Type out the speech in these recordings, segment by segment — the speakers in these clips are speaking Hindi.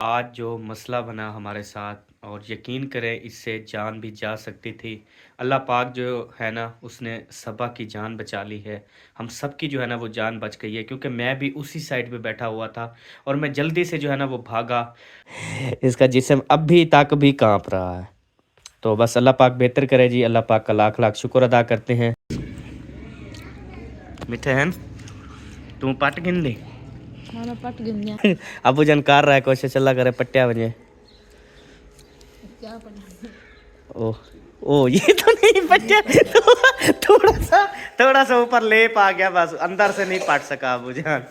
आज जो मसला बना हमारे साथ और यकीन करें इससे जान भी जा सकती थी। अल्लाह पाक जो है ना उसने सबा की जान बचा ली है। हम सब की जो है ना वो जान बच गई है क्योंकि मैं भी उसी साइड पे बैठा हुआ था और मैं जल्दी से जो है ना वो भागा। इसका जिस्म अभी तक भी काँप रहा है। तो बस अल्लाह पाक बेहतर करे जी। अल्लाह पाक का लाख लाख शुक्र अदा करते हैं। मिठे हैं तू पट गिन ली पट गिन अबू जन कर रहा है कोशिश अल्लाह करे पट्टिया बजे। क्या पट ओ ओ ये तो नहीं पट्टिया थोड़ा सा ऊपर लेप आ गया बस अंदर से नहीं पट सका अबू जान।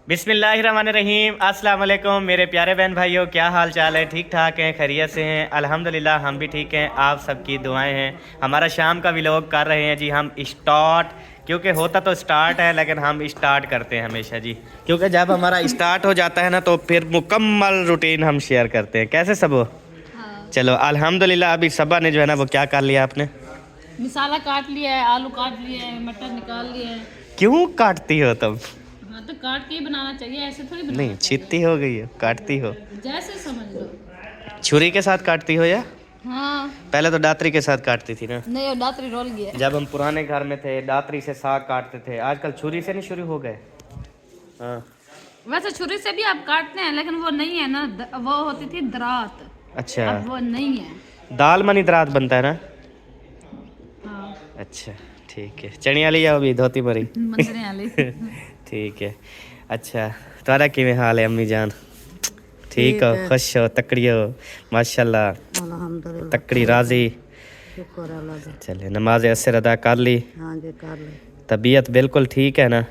बिस्मिल्लाहिर्रहमानिर्रहीम अस्सलाम वालेकुम मेरे प्यारे बहन भाइयों, क्या हाल चाल है? ठीक ठाक हैं, खैरियत से हैं? अल्हम्दुलिल्लाह हम भी ठीक हैं। आप सबकी दुआएं हैं। हमारा शाम का व्लॉग कर रहे हैं जी हम स्टार्ट, क्योंकि होता तो स्टार्ट है लेकिन हम स्टार्ट करते हैं हमेशा जी, क्योंकि जब हमारा स्टार्ट हो जाता है ना तो फिर मुकम्मल रूटीन हम शेयर करते हैं। कैसे सब हो? हाँ। चलो अल्हम्दुलिल्लाह। अभी सबा ने जो है ना वो क्या कर लिया आपने? मसाला काट लिया है, आलू काट लिए हैं, मटर निकाल लिए हैं। क्यों काटती हो तुम? हाँ तो काट के ही बनाना चाहिए, ऐसे थोड़ी बनाना नहीं चाहिए। छित्ती हो गई हो, काटती हो। जैसे समझ लो। छुरी के साथ काटती हो या हाँ। पहले तो दातरी के साथ काटती थी ना? नहीं वो दातरी रोल गया। जब हम पुराने घर में थे दातरी से साग काटते थे, आजकल छुरी से नहीं शुरू हो गए। हाँ वैसे छुरी से भी आप काटते हैं लेकिन वो नहीं है ना, वो होती थी दरात। अच्छा अब वो नहीं है। दाल मनी दरात बनता है ना? हाँ। अच्छा ठीक है। चनिया लिया अभी धोती मरी मंदरे वाली। ठीक है। अच्छा तारा किवें हाल है अम्मी जान? ठीक हो, खुश हो, तकड़ी हो? माशाल्लाह अल्हम्दुलिल्लाह तकड़ी राजी। शुक्र अल्लाह का। चले नमाज असर अदा कर ली? हाँ जी कर ले। तबीयत बिल्कुल ठीक है ना?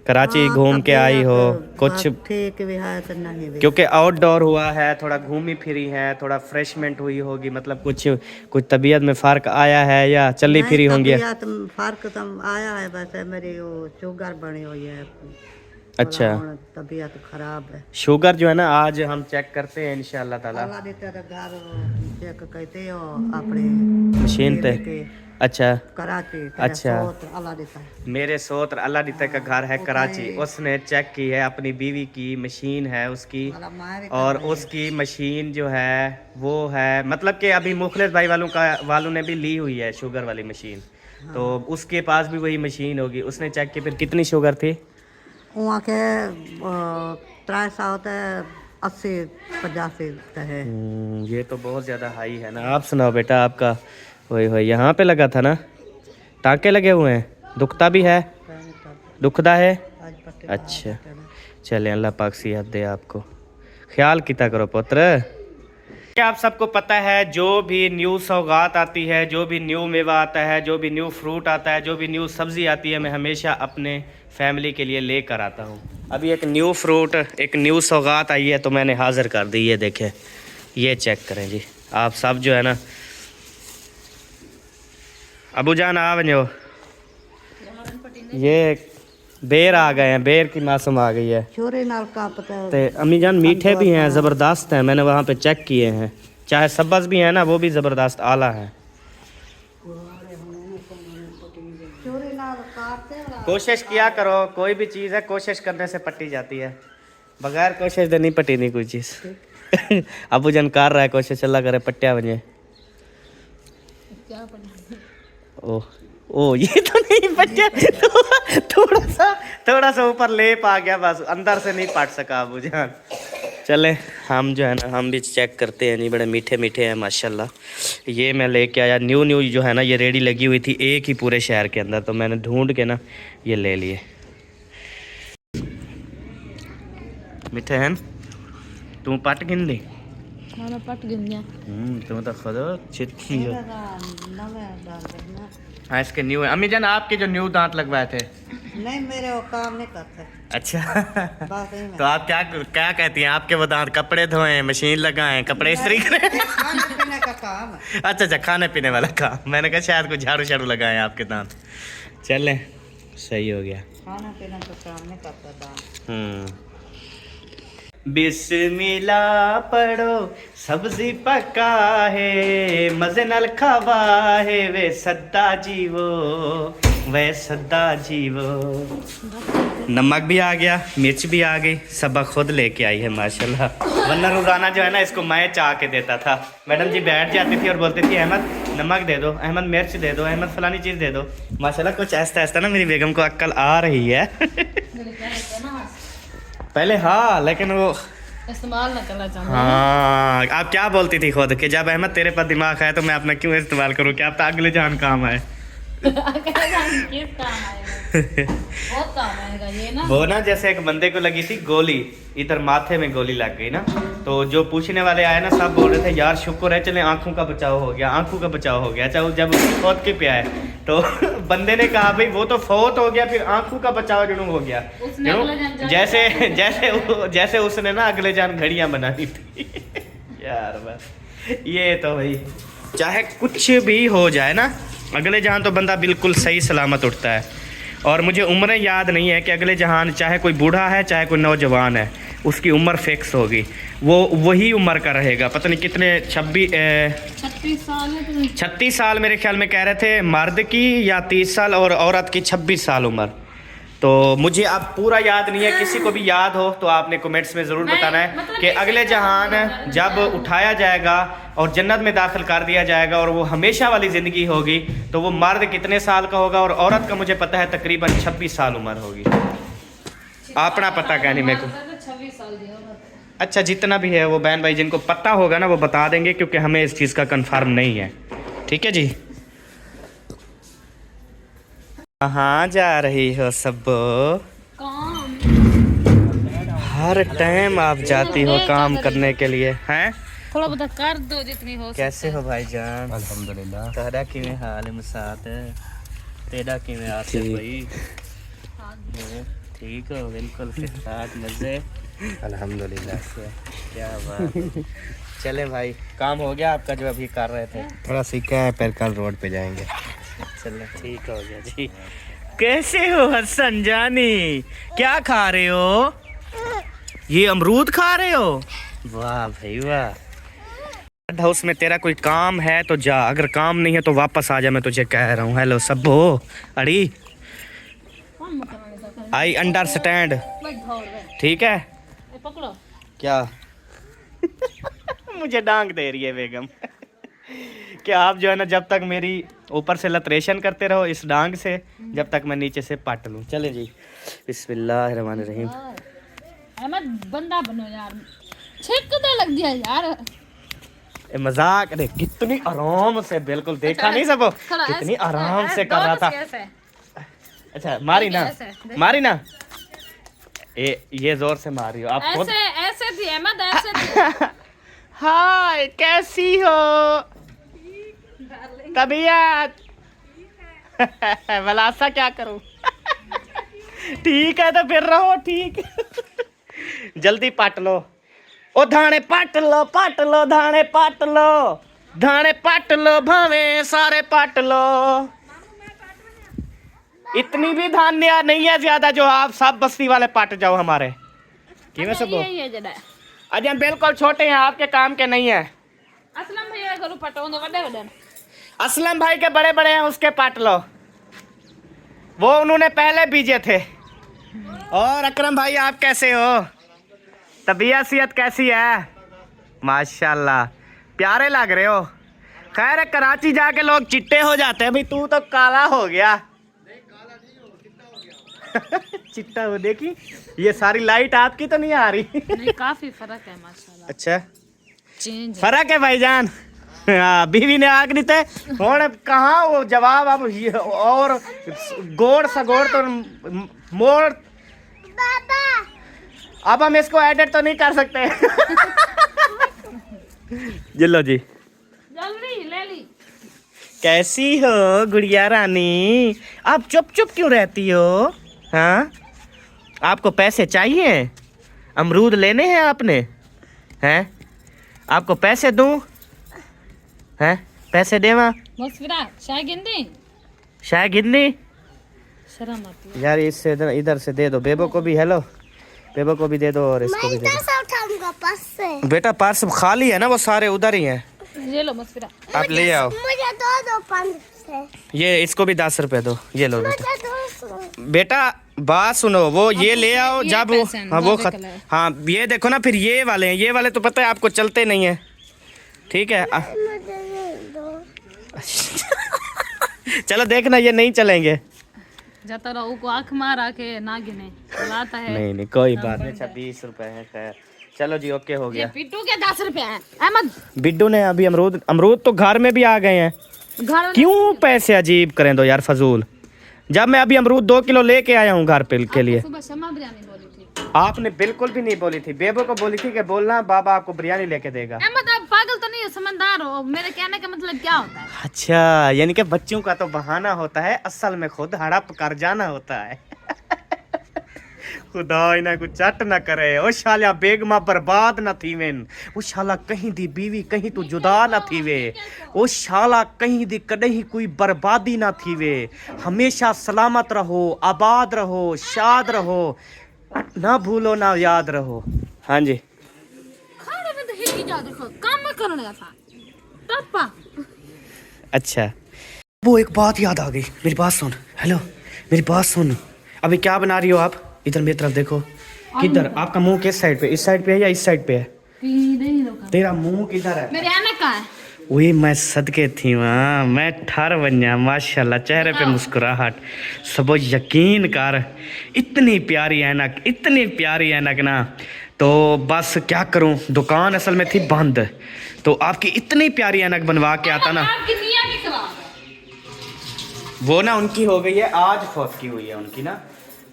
कराची घूम के आई हो कुछ? ठीक भी है तो नहीं भी। क्योंकि आउटडोर हुआ है, थोड़ा घूमी फिरी है, थोड़ा फ्रेशमेंट हुई होगी, मतलब कुछ तबीयत में फ़र्क आया है या चली फिरी होंगी? तबीयत फर्क तो आया है, वैसे मेरी वो शुगर बनी हुई है। अच्छा तबीयत खराब है। शुगर जो है ना आज हम चेक करते हैं इंशाल्लाह ताला। अल्लाह ने तेरा घर चेक कहते हो अपने मशीन पे? अच्छा कराची। अच्छा अल्लाह देता है। मेरे सोत्र अल्लाह दिता का घर है कराची, उसने चेक की है अपनी बीवी की मशीन है उसकी, और उसकी मशीन जो है वो है मतलब कि अभी मुखलिस भाई वालों ने भी ली हुई है शुगर वाली मशीन। तो उसके पास भी वही मशीन होगी। उसने चेक की फिर कितनी शुगर थी वहाँ के 300 होता है 80-85 है। ये तो बहुत ज़्यादा हाई है ना। आप सुनाओ बेटा, आपका वही यहाँ पे लगा था ना? टाँके लगे हुए हैं? दुखता भी है? दुखदा है? अच्छा चले अल्लाह पाक सेहत दे आपको। ख्याल किता करो पुत्र। आप सबको पता है जो भी न्यू सौगात आती है, जो भी न्यू मेवा आता है, जो भी न्यू फ्रूट आता है, जो भी न्यू सब्ज़ी आती है, मैं हमेशा अपने फैमिली के लिए लेकर आता हूँ। अभी एक न्यू फ्रूट, एक न्यू सौगात आई है तो मैंने हाज़िर कर दी। ये देखें, ये चेक करें जी आप सब जो है ना। अबू जान आ बनो, ये बेर आ गए हैं, बेर की मौसम आ गई है। छोरे नाल का पता तो अम्मी जान मीठे भी हैं, ज़बरदस्त हैं, मैंने वहाँ पे चेक किए हैं। चाहे सब्ज़ भी हैं ना वो भी ज़बरदस्त आला है। कोशिश किया करो, कोई भी चीज़ है कोशिश करने से पट्टी जाती है, बगैर कोशिश दे नहीं पट्टी नहीं कोई चीज़। अबू जन कर रहा है कोशिश अल्लाह करे पट्टिया बजे। क्या पट ओ ओ ये तो नहीं पट्टिया थोड़ा सा ऊपर लेप आ गया बस अंदर से नहीं पट सका अबू जान। चले हम जो है ना हम भी चेक करते हैं जी। बड़े मीठे मीठे हैं माशाल्लाह। ये मैं लेके आया न्यू जो है ना, ये रेडी लगी हुई थी एक ही पूरे शहर के अंदर, तो मैंने ढूंढ के ना ये ले लिए। मीठे हैं तू पट गिन ली? हाँ पट गिन तुम तो खुद चिट्ठी हो। हाँ इसके न्यू है। अम्मी जान आपके जो न्यू दांत लगवाए थे? नहीं मेरे वो काम नहीं करते। अच्छा बात नहीं तो आप क्या क्या कहती हैं? आपके वो दांत कपड़े धोएं, मशीन लगाएं, कपड़े इस्त्री करें? खाने पीने का काम है। अच्छा खाने पीने वाला काम। मैंने कहा शायद कुछ झाड़ू झाड़ू लगाएं आपके दांत। चलें सही हो गया। खाना पीना का काम नहीं करता दाम। बिस्मिल्लाह पढ़ो सब्जी पका है, मजे नाल खावा है, वे सद्दा जीवो, वे सद्दा जीवो। नमक भी आ गया, मिर्च भी आ गई, सब खुद लेके आई है माशाल्लाह। वरना रोज़ाना जो है ना इसको मैं चाह के देता था। मैडम जी बैठ जाती थी और बोलती थी अहमद नमक दे दो, अहमद मिर्च दे दो, अहमद फलानी चीज़ दे दो। माशाल्लाह कुछ ऐसा ऐसा ना मेरी बेगम को अक्ल आ रही है। पहले हाँ, लेकिन वो इस्तेमाल ना करना चाहते। हाँ, आप क्या बोलती थी खुद कि जब अहमद तेरे पास दिमाग है तो मैं अपना क्यों इस्तेमाल करूँ, क्या आप अगले जान काम आए। किस काम आएगा? बहुत काम आएगा ये ना। वो ना जैसे एक बंदे को लगी थी गोली, इधर माथे में गोली लग गई ना, तो जो पूछने वाले आए ना सब बोल रहे थे यार शुक्र है चले आंखों का बचाव हो गया, आंखों का बचाव हो गया। चाहे जब फौत के पे आए तो बंदे ने कहा भाई वो तो फौत हो गया, फिर आंखों का बचाव जरूर हो गया। जैसे उसने ना अगले जान घड़ियां बनानी थी। यार बस ये तो भाई चाहे कुछ भी हो जाए ना, अगले जहान तो बंदा बिल्कुल सही सलामत उठता है। और मुझे उम्रें याद नहीं है कि अगले जहान चाहे कोई बूढ़ा है चाहे कोई नौजवान है, उसकी उम्र फिक्स होगी, वो वही उम्र का रहेगा। पता नहीं कितने 36 साल है। 36 साल मेरे ख्याल में कह रहे थे मर्द की, या 30 साल और औरत की 26 साल उम्र। तो मुझे अब पूरा याद नहीं है, किसी को भी याद हो तो आपने कमेंट्स में ज़रूर बताना है मतलब कि अगले जहान जब उठाया जाएगा और जन्नत में दाखिल कर दिया जाएगा और वो हमेशा वाली ज़िंदगी होगी, तो वो मर्द कितने साल का होगा और औरत का मुझे पता है तकरीबन 26 साल उम्र होगी। अपना पता कहनी मेरे को। 26 साल दी होगा। अच्छा जितना भी है वो बहन भाई जिनको पता होगा ना वो बता देंगे, क्योंकि हमें इस चीज़ का कंफर्म नहीं है। ठीक है जी। कहाँ जा रही हो सब? काम हर टाइम आप जाती हो काम करने के लिए हैं? थोड़ा बहुत कर दो जितनी हो। कैसे हो भाईजान? अल्हम्दुलिल्लाह। तेरा किवें हाल है मुसात? तेरा किवें आसिफ भाई? ठीक हो बिल्कुल फिट ठाक मजे? अल्हम्दुलिल्लाह। क्या बात। चले भाई काम हो गया आपका जो अभी कर रहे थे? थोड़ा सीखा है, फिर कल रोड पे जाएंगे। चलो ठीक हो गया जी। कैसे हो हसन जानी? क्या खा रहे हो? ये अमरूद खा रहे हो? वाह भाई वाह। हाउस में तेरा कोई काम है तो जा, अगर काम नहीं है तो वापस आ जा, मैं तुझे कह रहा हूँ। हेलो सब्बो अड़ी आई अंडरस्टैंड, ठीक है? पकड़ो क्या? मुझे डांग दे रही है बेगम। क्या आप जो है ना जब तक मेरी ऊपर से लतरेशन करते रहो इस डांग से, जब तक मैं नीचे से पट लूँ। चले जी बिस्मिल्लाहिर्रहमानिर्रहीम। अहमद बंदा बनो यार, छिकता लग दिया यार। ए मजाक, अरे कितनी आराम से, बिल्कुल देखा नहीं सब कितनी आराम से कर रहा था। अच्छा मारी ना, मारी ना, ये जोर से मारी हो आप खुद। ऐसे थी अहमद, ऐसे थी। हाय कैसी हो तबीयत? भलासा क्या करूं? ठीक है तो फिर रहो ठीक। जल्दी पाट लो ओ धाने, पाट लो पाट लो धाने, पाट लो धाने, पाट लो भावे सारे पाट लो। इतनी भी धान्य नहीं है ज्यादा जो आप सब बस्ती वाले पाट जाओ हमारे। क्यों सब अजय बिल्कुल छोटे हैं, आपके काम के नहीं है। असलम भैया करो पटो दो बड़े बड़े। असलम भाई के बड़े बड़े हैं उसके पाट लो, वो उन्होंने पहले बीजे थे। और अकरम भाई आप कैसे हो? तबीयत सेहत कैसी है? माशाल्लाह प्यारे लग रहे हो। खैर कराची जाके लोग चिट्टे हो जाते हैं, भाई तू तो काला हो गया। चिट्टा हो देखी, ये सारी लाइट आपकी तो नहीं आ रही। नहीं काफी फर्क है माशाल्लाह। अच्छा चेंज फर्क है भाईजान। हाँ बीवी ने आग नहीं थे और कहाँ वो जवाब अब और गोड़ सगोड़ तो मोड़। अब हम इसको एडिट तो नहीं कर सकते। जिलो जी जल्दी ले ली। कैसी हो गुड़िया रानी? आप चुप चुप क्यों रहती हो? हाँ आपको पैसे चाहिए? अमरूद लेने हैं आपने? हैं आपको पैसे दूं? हैं पैसे देवा? मस्फिरा चाय गिंदी, शायद गिननी शर्म आती है यार। इससे इधर से दे दो बेबो को भी। हेलो बेबो को भी दे दो और इसको भी दे दो। बेटा पर्स खाली है ना, वो सारे उधर ही हैं। ये लो मस्फिरा। आप ले आओ। मुझे दो 5 से। ये इसको भी 10 रुपए दो। ये लो बेटा। बेटा बात सुनो, वो ये ले आओ ये जब वो पैसे हैं, हाँ वो गोल्डन कलर। हाँ ये देखो ना, फिर ये वाले हैं, ये वाले तो पता है आपको चलते नहीं है, ठीक है। चलो देखना ये नहीं चलेंगे। जाता रहो को आंख मार के ना गिने लाता है। नहीं नहीं कोई बात नहीं, 26 रुपए है, खैर चलो जी, ओके हो ये गया। पिट्टू के 10 रुपए हैं अहमद। बिड्डू ने अभी अमरूद तो घर में भी आ गए हैं। घर में क्यों पैसे अजीब करें दो यार फजूल, जब मैं अभी अमरूद 2 किलो लेके आया हूँ घर पे के लिए। सुबह शमा बिरयानी बोली थी। आपने बिल्कुल भी नहीं बोली थी, बेबो को बोली थी कि बोलना बाबा आपको बिरयानी लेके देगा। अहमद आप पागल तो नहीं हो, समझदार हो। मेरे कहने का मतलब क्या होता है? अच्छा, यानी कि बच्चों का तो बहाना होता है, असल में खुद हड़प कर जाना होता है। खुदा इन्हें कुछ चट ना करे। ओ शाला बेगमा बर्बाद ना थी वेन, ओ शाला कहीं दी बीवी कहीं तू जुदा ना थी वे, ओ शाला कहीं दी कहीं कोई बर्बादी ना थी वे। हमेशा सलामत रहो, आबाद रहो, शाद रहो, ना भूलो ना याद रहो। हाँ जी खाने में तो हिल जा, देखो काम करने का था पापा। अच्छा, वो एक बात याद आ गई, मेरी बात सुन। हेलो मेरी बात सुन, अभी क्या बना रही हो आप? इधर मेरी तरफ देखो। किधर? आपका मुंह किस साइड पे, इस साइड पे है या इस साइड पे है? नहीं रोका, तेरा मुंह किधर है? मेरे आने का है। वही मैं सदके थी वहाँ, मैं ठार बन गया माशाल्लाह, चेहरे पे मुस्कुराहट, सब यकीन कर। इतनी प्यारी ऐनक, इतनी प्यारी ऐनक ना, तो बस क्या करूँ, दुकान असल में थी बंद, तो आपकी इतनी प्यारी ऐनक बनवा के आता ना। आपकी निया भी खराब है। वो ना उनकी हो गई है, आज फौत की हुई है उनकी ना,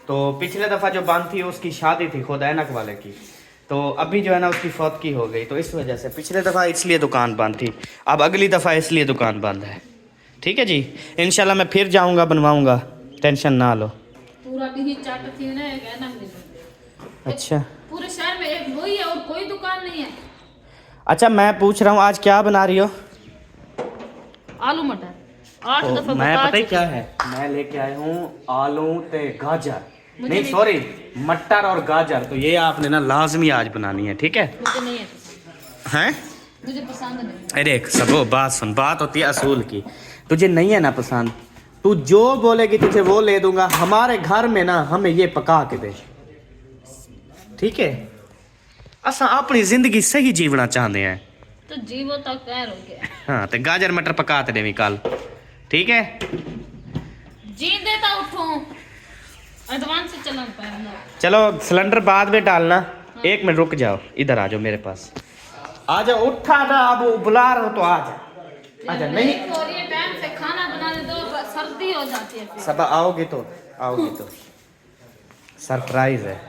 तो पिछले दफ़ा जो बंद थी उसकी शादी थी खुद ऐनक वाले की, तो अभी जो है ना उसकी फौत की हो गई, तो इस वजह से पिछले दफ़ा इसलिए दुकान बंद थी, अब अगली दफ़ा इसलिए दुकान बंद है। ठीक है जी, इंशाल्लाह मैं फिर जाऊंगा, बनवाऊंगा, टेंशन ना लो। पूरा भी चाट थी ना, एक ऐनक नहीं। अच्छा पूरे शहर में एक वही है और कोई दुकान नहीं है। अच्छा, मैं पूछ रहा हूँ आज क्या बना रही हो? आलू मटर 8 दफा मैं बता पता ही चुकी। क्या है, मैं लेके आया हूँ आलू ते गाजर, मुझे नहीं नहीं- सॉरी मटर और गाजर, तो ये आपने ना लाजमी आज बनानी है, ठीक है? मुझे नहीं है पसंद, हैं? मुझे पसंद नहीं। अरे सबो बात सुन, बात होती है असूल की। तुझे नहीं है ना पसंद, तू जो बोलेगी तुझे वो ले दूंगा। हमारे घर में ना हमें ये पका के दे, ठीक है? असा अपनी जिंदगी सही जीवना चाहते हैं। तो जीवो तक तैयार हो गया। हाँ तो गाजर मटर पका ते देवी कल, ठीक है? जी देता उठो, एडवांस से चलन पहनना। चलो सिलेंडर बाद में डालना, 1 मिनट रुक जाओ, इधर आ जाओ मेरे पास, आ जाओ। उठा ना, अब बुला रहा हो तो आ जा, आ जा। नहीं और ये टाइम से खाना बना दे तो सर्दी हो जाती है फिर। सब आओगे तो सरप्राइज है,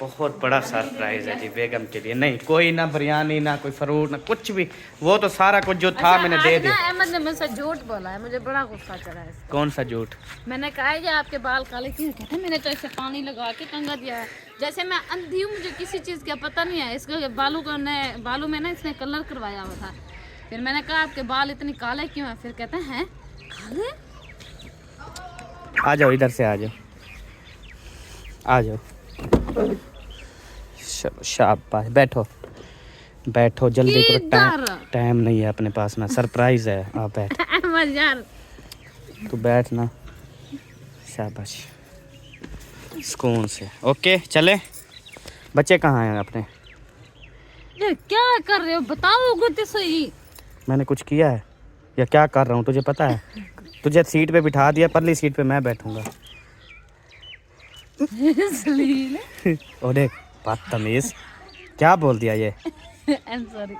बहुत बड़ा सरप्राइज है जी बेगम के लिए। नहीं कोई ना बिरयानी ना कोई फ्रूट ना कुछ भी, वो तो सारा कुछ जो था मैंने दे दिया। अहमद ने मुझसे झूठ बोला है, मुझे बड़ा गुस्सा चढ़ा है इसका। कौन सा झूठ? मैंने कहा है ये आपके बाल काले क्यों? कहते मैंने तो इसे पानी लगा के कंघा दिया है, जैसे मैं अंधी हूँ, मुझे किसी चीज़ का पता नहीं है। इसके बालों में ना इसने कलर करवाया हुआ था। फिर मैंने कहा आपके बाल इतने काले क्यों हैं? फिर कहते हैं काले। आ जाओ, इधर से आ जाओ, आ जाओ, शाबाश, बैठो बैठो, जल्दी करो, किधर? टाइम नहीं है अपने पास ना, सरप्राइज है। आप बैठ, अहमद यार तू बैठ ना, शाबाश, सुकून से। ओके चले, बच्चे कहाँ हैं अपने? यार क्या कर रहे हो बताओ तो सही। मैंने कुछ किया है या क्या कर रहा हूँ तुझे पता है? तुझे सीट पे बिठा दिया, परली सीट पे मैं बैठूंगा। इसलिए ओ देख बदतमीज, क्या बोल दिया ये? सॉरी।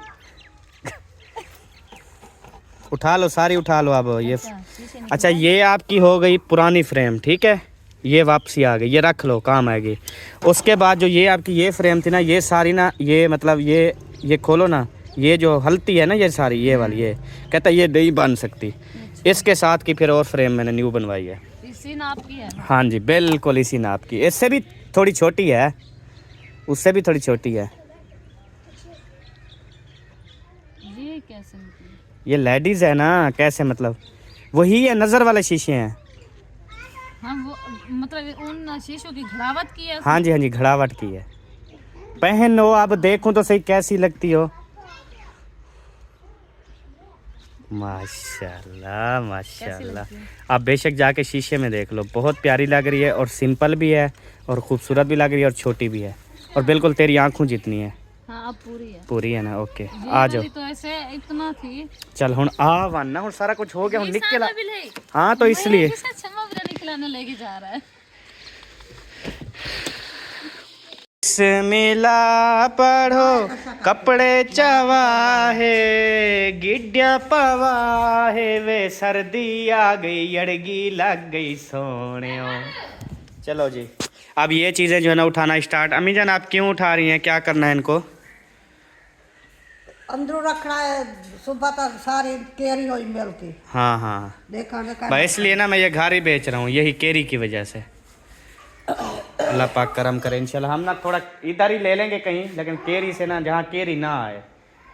उठा लो, सारी उठा लो अब ये। अच्छा ये आपकी हो गई पुरानी फ्रेम, ठीक है? ये वापसी आ गई, ये रख लो, काम आएगी। उसके बाद जो ये आपकी ये फ्रेम थी ना, ये सारी ना, ये मतलब ये खोलो ना, ये जो हलती है ना, ये सारी ये वाली, ये कहता है ये नहीं बन सकती। इसके साथ की फिर और फ्रेम मैंने न्यू बनवाई है। इसी नाप की है? हाँ जी बिल्कुल इसी नाप की, इससे भी थोड़ी छोटी है, उससे भी थोड़ी छोटी है। ये कैसे निकली? ये लेडीज है ना, कैसे मतलब? वही है, नज़र वाले शीशे हैं। हाँ वो मतलब उन शीशों की घड़ावट की है। हाँ जी घड़ावट की है। पहनो, अब देखूं तो सही कैसी लगती हो। माशाल्लाह माशाल्लाह। लगी है? आप बेशक जाके शीशे में देख लो, बहुत प्यारी लग रही है और सिंपल भी है और खूबसूरत भी लग रही है और छोटी भी है और बिल्कुल तेरी आंखों जितनी है। हाँ अब पूरी है। पूरी है ना? ओके ये आ जाओ। वाली तो ऐसे इतना थी। चल हुन आ वरना हुन सारा कुछ हो गया, हुन निक के ला। भी ले। हाँ तो इसलिए क्षमा बिरयानी खिलाने लेके जा रहा है। बिस्मिल्लाह पढ़ो कपड़े चवाहे गिड्डियां पवाहे वे सर्दी आ गई अड़गी लग गई सोनियो। चलो जी अब ये चीज़ें जो है ना उठाना स्टार्ट। अम्मी जान आप क्यों उठा रही हैं, क्या करना है इनको? अंदर रखना है, सुबह तक सारी केरी हुई मिल की। हाँ हाँ देखा भाई इसलिए ना मैं ये घर ही बेच रहा हूँ, यही केरी की वजह से। अल्लाह पाक करम करे इंशाल्लाह। हम ना थोड़ा इधर ही ले लेंगे कहीं, लेकिन केरी से ना जहाँ केरी ना आए।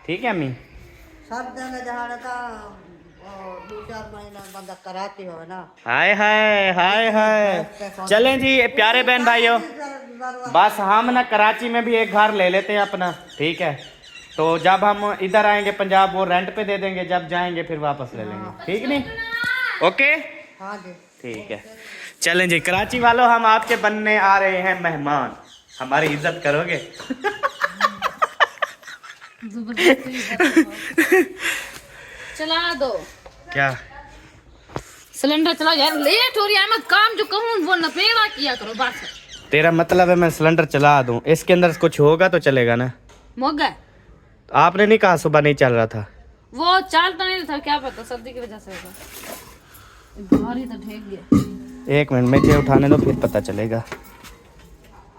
ठीक है अम्मी? सब जगह जहाँ का 2-4 महीना बंदा कराती हो ना। हाय हाय हाय हाय। चलें जी प्यारे बहन भाइयों, बस हम ना कराची में भी एक घर ले लेते हैं अपना। ठीक है तो जब हम इधर आएंगे पंजाब वो रेंट पे दे देंगे, जब जाएंगे फिर वापस ले लेंगे। ठीक नहीं? ओके हाँ जी ठीक है। चलें जी कराची वालों, हम आपके बनने आ रहे हैं मेहमान, हमारी इज्जत करोगे? चला दो क्या सिलेंडर चला यार, लेट हो रही है। मैं काम जो कहूँ वो नपेड़ा किया करो बस। तेरा मतलब है मैं सिलेंडर चला दूं, इसके अंदर कुछ होगा तो चलेगा ना? मोगा आपने नहीं कहा सुबह नहीं चल रहा था? वो चलता नहीं था, क्या पता सर्दी की वजह से होगा। भारी तो ठेक गया। एक मिनट मुझे उठाने दो फिर पता चलेगा।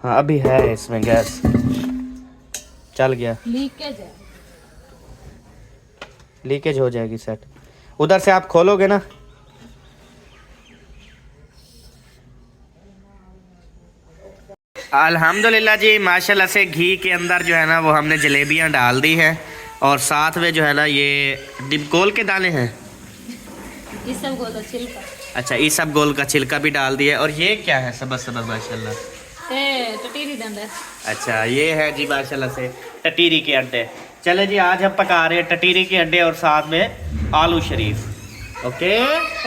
हाँ अभी है इसमें गैस, चल गया। लीकेज है। लीकेज हो जाएगी सेट। उधर से आप खोलोगे ना? अल्हम्दुलिल्लाह जी माशाल्लाह से घी के अंदर जो है ना वो हमने जलेबियां डाल दी हैं और साथ में जो है ना ये डिमकोल के दाने हैं। ये सब गोल छिलका। अच्छा ये सब गोल का छिलका भी डाल दिया। और ये क्या है? सबज सबज माशाल्लाह। टटीरी डंडा। अच्छा ये है जी माशाल्लाह से टटीरी के अड्डे। चले जी आज हम पका रहे हैं टटीरी के अड्डे और साथ में आलू शरीफ। Okay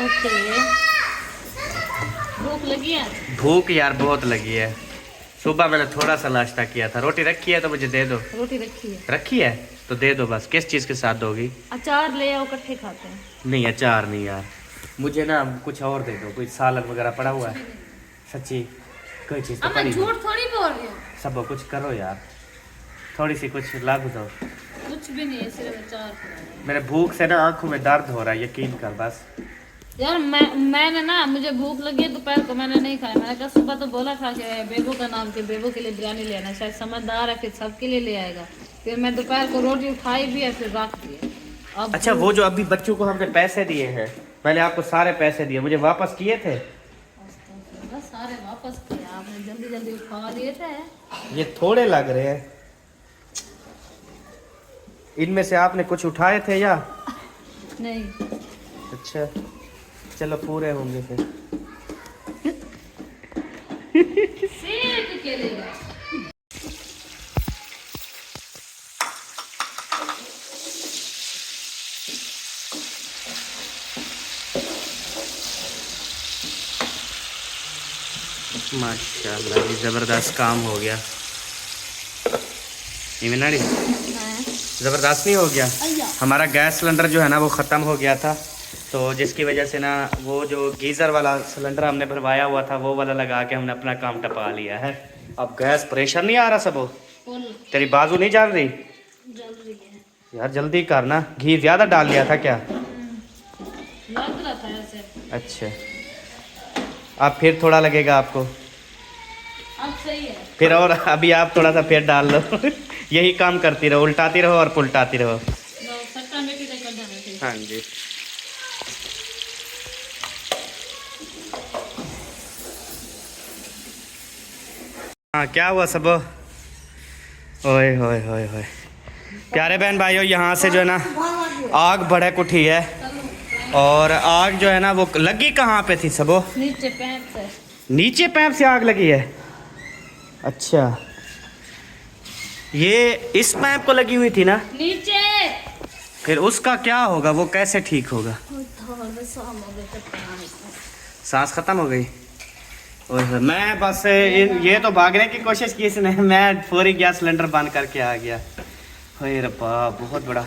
okay. भूख लगी है? भूख यार बहुत लगी है। सुबह मैंने थोड़ा सा नाश्ता किया था। रोटी रखी है तो मुझे दे दो। रोटी रखी है। रखी है तो दे दो बस। किस चीज़ के साथ दोगी? अचार ले आओ, इकट्ठे खाते हैं। नहीं अचार नहीं यार, मुझे ना कुछ और दे दो, कोई सालन वगैरह पड़ा हुआ है। सच्ची कोई चीज़ तो अब मैं पड़ी। झूठ थोड़ी बोल रही हूँ। सब कुछ करो यार, थोड़ी सी कुछ लाग दो। कुछ भी नहीं है, सिर्फ अचार पड़ा है। मेरे भूख से ना आंखों में दर्द हो रहा है, यकीन कर बस। यार मैंने ना, मुझे भूख लगी है दोपहर को, मैंने नहीं खाया। मैंने कहा सुबह तो बोला था कि बेबू का नाम के बेबू के लिए बिरयानी लेना, शायद समझदार है फिर सबके लिए ले आएगा। फिर मैं दोपहर को रोटी उठाई भी है फिर रख दी है। अब अच्छा वो जो अभी बच्चों को हमने पैसे दिए हैं, मैंने आपको सारे पैसे दिए, मुझे वापस किए थे? बस सारे वापस किए आपने, जल्दी जल्दी उठा लिए थे। ये थोड़े लग रहे हैं। इनमें से आपने कुछ उठाए थे या नहीं? अच्छा चलो पूरे होंगे फिर। सेठ के लिए माशाल्लाह ये ज़बरदस्त काम हो गया। इमनाड़ी ज़बरदस्त नहीं हो गया? हमारा गैस सिलेंडर जो है ना वो ख़त्म हो गया था, तो जिसकी वजह से ना वो जो गीज़र वाला सिलेंडर हमने भरवाया हुआ था वो वाला लगा के हमने अपना काम टपा लिया है। अब गैस प्रेशर नहीं आ रहा सब। तेरी बाजू नहीं जल रही? यार जल्दी करना, घी ज़्यादा डाल लिया था क्या? लग रहा था ऐसे। अच्छा अब फिर थोड़ा लगेगा आपको? अब सही है। फिर और अभी आप थोड़ा सा फिर डाल लो। यही काम करती रहो, उल्टाती रहो और पुलटाती रहो। हाँ जी हाँ क्या हुआ सब? ओए होए होए होए प्यारे बहन भाइयों, यहाँ से जो है ना आग भड़क उठी है और आग जो है ना वो लगी कहाँ पे थी सबो? नीचे पैप से। नीचे पैप से आग लगी है? अच्छा ये इस पैप को लगी हुई थी ना? नीचे फिर उसका क्या होगा, वो कैसे ठीक होगा? सांस खत्म हो गई। ओह, मैं बस ये तो भागने की कोशिश की इसने, मैं फौरी गैस सिलेंडर बंद करके आ गया। हे रब्बा, बहुत बड़ा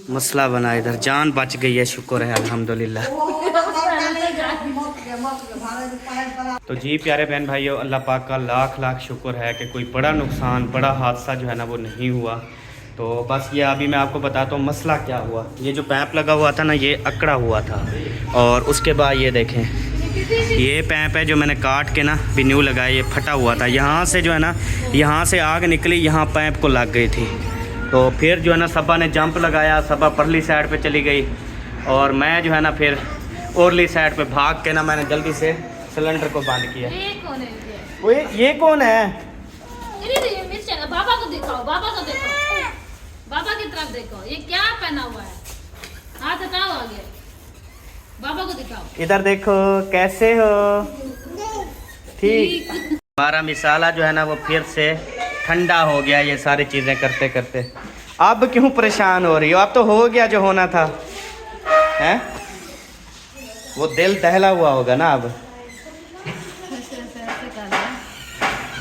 मसला बना इधर। जान बच गई है, शुक्र है अल्हम्दुलिल्लाह। तो जी प्यारे बहन भाइयों, अल्लाह पाक का लाख लाख शुक्र है कि कोई बड़ा नुकसान, बड़ा हादसा जो है ना वो नहीं हुआ। तो बस ये अभी मैं आपको बताता हूँ मसला क्या हुआ। ये जो पैप लगा हुआ था ना, ये अकड़ा हुआ था, और उसके बाद ये देखें, ये पैप है जो मैंने काट के ना भी न्यू लगाया, ये फटा हुआ था। यहाँ से जो है ना, यहाँ से आग निकली, यहाँ पैप को लग गई थी। तो फिर जो है ना सबा ने जंप लगाया, सबा परली साइड पे चली गई, और मैं जो है ना फिर ओरली साइड पे भाग के ना मैंने जल्दी से सिलेंडर को बंद किया। ये कौन है? बाबा को दिखाओ, बाबा को देखो, बाबा की तरफ देखो, ये क्या पहना हुआ है? हाथ हटाओ आगे, बाबा को दिखाओ। इधर देखो, कैसे हो? ठीक। हमारा मिसाला जो है ना वो फिर से ठंडा हो गया, ये सारी चीज़ें करते करते। अब क्यों परेशान हो रही हो? अब तो हो गया जो होना था, हैं? वो दिल दहला हुआ होगा ना अब।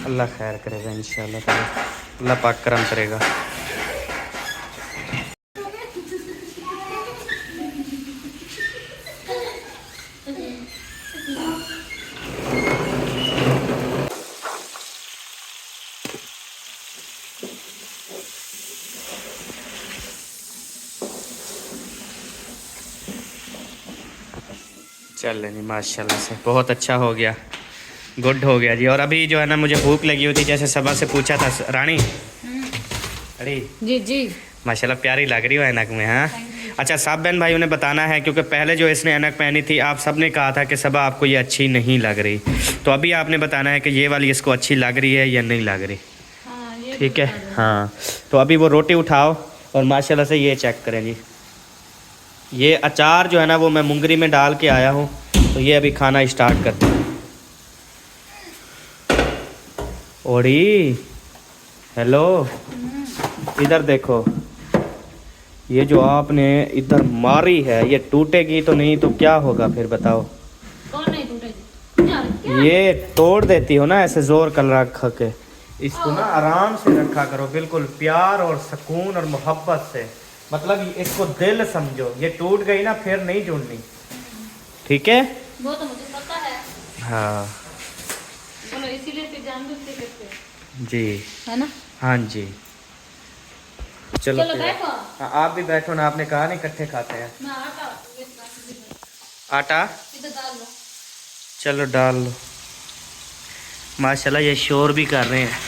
अल्लाह खैर करेगा इंशाल्लाह ताला, अल्लाह पाक करम करेगा। चल नहीं, माशाल्लाह से बहुत अच्छा हो गया, गुड हो गया जी। और अभी जो है ना मुझे भूख लगी हुई थी, जैसे सबा से पूछा था रानी। अरे जी जी, माशाल्लाह प्यारी लग रही हो ऐनक में। हाँ अच्छा, सब बहन भाइयों ने बताना है, क्योंकि पहले जो इसने ऐनक पहनी थी आप सब ने कहा था कि सबा आपको ये अच्छी नहीं लग रही, तो अभी आपने बताना है कि ये वाली इसको अच्छी लग रही है या नहीं लग रही। ठीक है, हाँ। तो अभी वो रोटी उठाओ और माशाल्लाह से ये चेक करें जी, ये अचार जो है ना वो मैं मुंगरी में डाल के आया हूँ। तो ये अभी खाना स्टार्ट करते हैं। ओड़ी, हेलो, इधर देखो, ये जो आपने इधर मारी है ये टूटेगी तो नहीं तो क्या होगा फिर बताओ? कौन नहीं टूटेगी? ये तोड़ देती हो ना ऐसे जोर कर रख के। इसको ना आराम से रखा करो, बिल्कुल प्यार और सुकून और मोहब्बत से, मतलब इसको दिल समझो। ये टूट गई ना फिर नहीं जुड़नी, ठीक है? वो तो मुझे पता है। हाँ चलो, इसीलिए फिर जानबूझ के करते हैं। जी, है ना? हाँ जी। चलो चलो बैठो। हाँ, आप भी बैठो ना, आपने कहा नहीं इकट्ठे खाते हैं। मैं आटा इधर डाल लो। चलो डाल लो। माशाल्लाह ये शोर भी कर रहे हैं।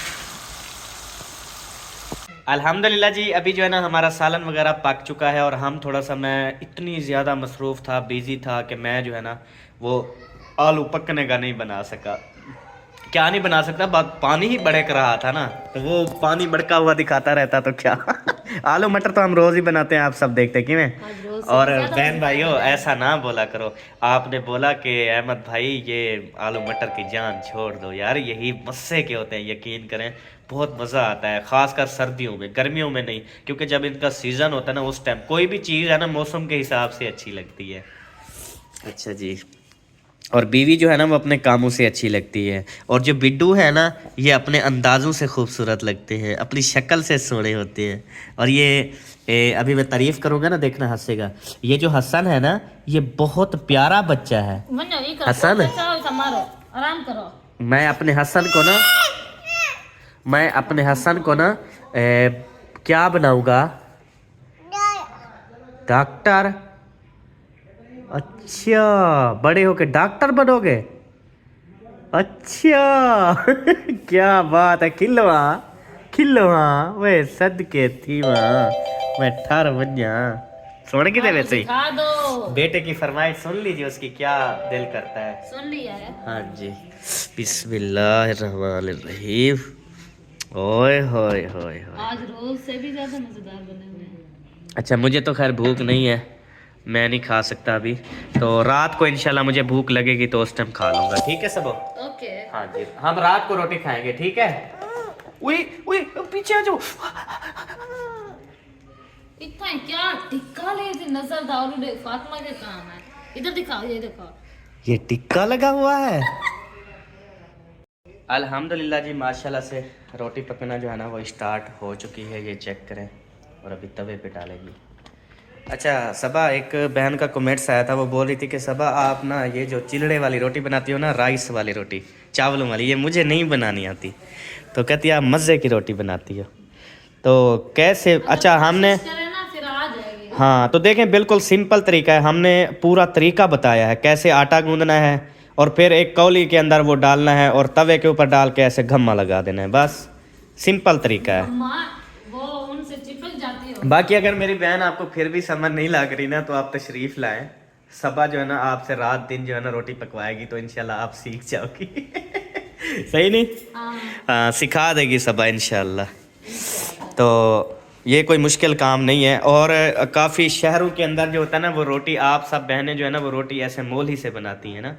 अल्हम्दुलिल्लाह जी, अभी जो है ना हमारा सालन वगैरह पक चुका है, और हम थोड़ा सा, मैं इतनी ज़्यादा मसरूफ़ था, बिज़ी था कि मैं जो है ना वो आलू पकने का नहीं बना सका। क्या नहीं बना सकता, बात पानी ही बड़क रहा था ना, तो वो पानी बड़का हुआ दिखाता रहता तो क्या। आलू मटर तो हम रोज़ ही बनाते हैं, आप सब देखते क्यों हैं। और बहन भाइयों ऐसा ना बोला करो, आपने बोला कि अहमद भाई ये आलू मटर की जान छोड़ दो यार, यही मज़े के होते हैं, यकीन करें बहुत मज़ा आता है, ख़ासकर सर्दियों में, गर्मियों में नहीं, क्योंकि जब इनका सीज़न होता है ना उस टाइम कोई भी चीज़ है ना मौसम के हिसाब से अच्छी लगती है। अच्छा जी, और बीवी जो है ना वो अपने कामों से अच्छी लगती है, और जो बिड्डू है ना ये अपने अंदाज़ों से खूबसूरत लगते हैं, अपनी शक्ल से सोने होते हैं। और ये अभी मैं तारीफ़ करूँगा ना, देखना हंसेगा। ये जो हसन है ना ये बहुत प्यारा बच्चा है। हसन, आराम करो। मैं अपने हसन को ना क्या बनाऊँगा? डॉक्टर। अच्छा, बड़े होके डॉक्टर बनोगे? अच्छा। क्या बात है, खिलवा वे सदके थी वहाँ मैं ठहर बनिया सोने की वैसे ही। खा दो। बेटे की फरमाइश सुन लीजिए, उसकी क्या दिल करता है। सुन लिया है। हाँ जी, बिस्मिल्लाहिर्रहमानिर्रहीम। ओए होए होए। आज रोज से भी ज्यादा मजेदार बने हुए हैं। अच्छा, मुझे तो खैर भूख नहीं है, मैं नहीं खा सकता अभी, तो रात को इंशाल्लाह मुझे भूख लगेगी तो उस टाइम खा लूँगा, ठीक है सब? ओके। हाँ जी, हम रात को रोटी खाएंगे, ठीक है? उई पीछे आ जाओ। इतना ही क्या टिक्का ले थी नजर दारू दे फातिमा के काम है। इधर दिखाओ, ये देखो। ये टिक्का लगा हुआ है। अल्हम्दुलिल्लाह जी, माशाल्लाह से रोटी पकना जो है ना वो स्टार्ट हो चुकी है। ये चेक करें, और अभी तवे पे डालेगी। अच्छा सबा, एक बहन का कमेंट्स आया था, वो बोल रही थी कि सबा आप ना ये जो चिलड़े वाली रोटी बनाती हो ना, राइस वाली रोटी, चावलों वाली, ये मुझे नहीं बनानी आती। तो कहती है आप मज़े की रोटी बनाती हो। तो कैसे, अच्छा हमने, करे ना फिर आ जाएगी। हाँ तो देखें बिल्कुल सिंपल तरीका है, हमने पूरा तरीका बताया है कैसे आटा गूंदना है, और फिर एक कौली के अंदर वो डालना है और तवे के ऊपर डाल के ऐसे घम्मा लगा देना है, बस सिंपल तरीका है। अम्मा वो उनसे चिपक जाती हो। बाकी अगर मेरी बहन आपको फिर भी समझ नहीं लग रही ना, तो आप तशरीफ़ लाएं। सबा जो है ना आपसे रात दिन जो है ना रोटी पकवाएगी, तो इंशाल्लाह आप सीख जाओगी। सही नहीं? हाँ सिखा देगी सबा इंशाल्लाह। तो ये कोई मुश्किल काम नहीं है। और काफ़ी शहरों के अंदर जो होता है ना, वो रोटी आप सब बहनें जो है ना वो रोटी ऐसे मोली से बनाती हैं ना।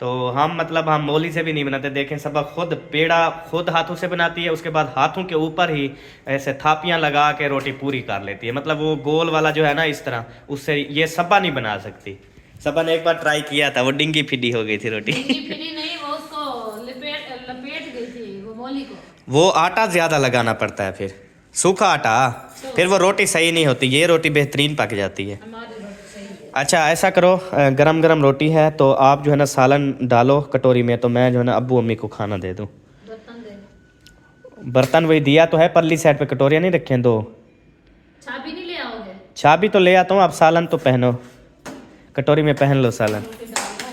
तो हम मतलब हम मोली से भी नहीं बनाते। देखें सबा खुद पेड़ा खुद हाथों से बनाती है, उसके बाद हाथों के ऊपर ही ऐसे थापियां लगा के रोटी पूरी कर लेती है। मतलब वो गोल वाला जो है ना इस तरह, उससे ये सबा नहीं बना सकती। सबा ने एक बार ट्राई किया था, वो डिंगी फिडी हो गई थी रोटी। फिरी नहीं, वो उसको लपेट गई थी वो मोली को। वो आटा ज़्यादा लगाना पड़ता है, फिर सूखा आटा, फिर वो रोटी सही नहीं होती। ये रोटी बेहतरीन पक जाती है। हमारी रोटी सही है। अच्छा ऐसा करो, गरम गरम रोटी है तो आप जो है ना सालन डालो कटोरी में, तो मैं जो है ना अब्बू अम्मी को खाना दे दूँ। बर्तन दे। बर्तन वही दिया तो है, परली साइड पे कटोरियाँ नहीं रखे हैं दो। चाबी नहीं ले आओगे? चाबी तो ले आता हूँ, आप सालन तो पहनो, कटोरी में पहन लो सालन। रोटी डाल दो।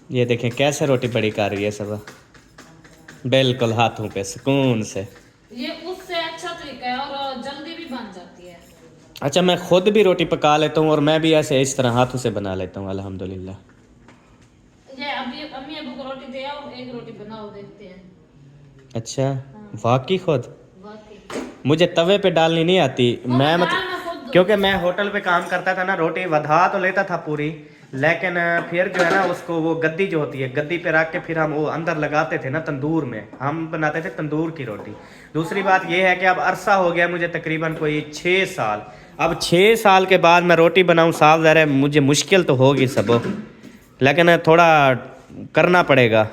ये देखें कैसे रोटी बड़ी कर रही है सब, बिल्कुल हाथों पे सुकून से। ये उससे अच्छा तरीका है और जल्दी भी बन जाती है। अच्छा मैं खुद भी रोटी पका लेता हूँ, और मैं भी ऐसे इस तरह हाथों से बना लेता हूँ अल्हम्दुलिल्लाह। ये अभी अम्मी अबू को रोटी दे आओ, एक रोटी बनाओ, देखते हैं। अच्छा वाकई खुद? वाकई मुझे तवे पे डालनी नहीं आती। मैं मैं मतलब खुद क्योंकि मैं होटल पे काम करता था ना, रोटी वधा तो लेता था पूरी, लेकिन फिर जो है ना उसको वो गद्दी जो होती है, गद्दी पे रख के फिर हम वो अंदर लगाते थे ना तंदूर में, हम बनाते थे तंदूर की रोटी। दूसरी बात ये है कि अब अरसा हो गया मुझे तकरीबन कोई 6 साल। अब 6 साल के बाद मैं रोटी बनाऊँ, साफ ज़ाहिर है मुझे मुश्किल तो होगी सब, लेकिन थोड़ा करना पड़ेगा।